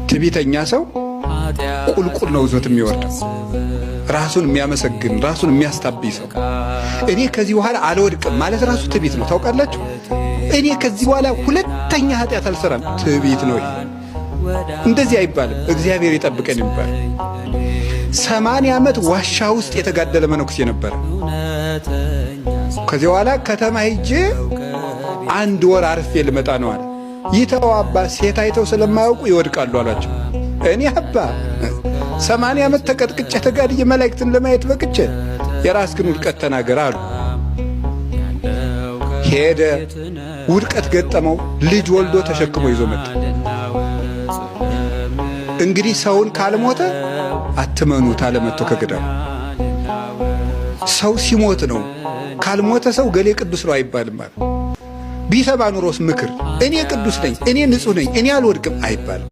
ትዕቢተኛ ሰው ቁልቁል ነው ዞት የሚወርደው። ራሱን የሚያመሰግን ራሱን የሚያስታብይ ሰው እኔ ከዚህ በኋላ አልወድቅም ማለት ራሱ ትዕቢት ነው። ታውቃላችሁ? እኔ ከዚህ በኋላ ሁለተኛ ኃጢአት አልሰራም ትዕቢት ነው። ይሄ እንደዚህ አይባልም። እግዚአብሔር ይጠብቀን ይባል። 80 ዓመት ዋሻ ውስጥ የተጋደለ መነኩሴ ነበር። ከዚህ በኋላ ከተማ ሄጄ 1 ወር አርፌ ልመጣ ነው አለ። ይተው አባ ሴት አይተው ስለማያውቁ ይወድቃሉ አላቸው። እኔ አባ 80 ዓመት ተቀጥቅጬ ተጋድዬ መላእክትን ለማየት በቅቼ የራስህን ውድቀት ተናገር አሉ። ሄደ፣ ውድቀት ገጠመው። ልጅ ወልዶ ተሸክሞ ይዞ መጣ። እንግዲህ ሰውን ካልሞተ አትመኑት አለ መጥቶ ከገዳሙ። ሰው ሲሞት ነው። ካልሞተ ሰው ገሌ ቅዱስ ነው አይባልም ማለት። ቢሰማ ኑሮስ ምክር እኔ ቅዱስ ነኝ፣ እኔ ንጹሕ ነኝ፣ እኔ አልወድቅም አይባልም።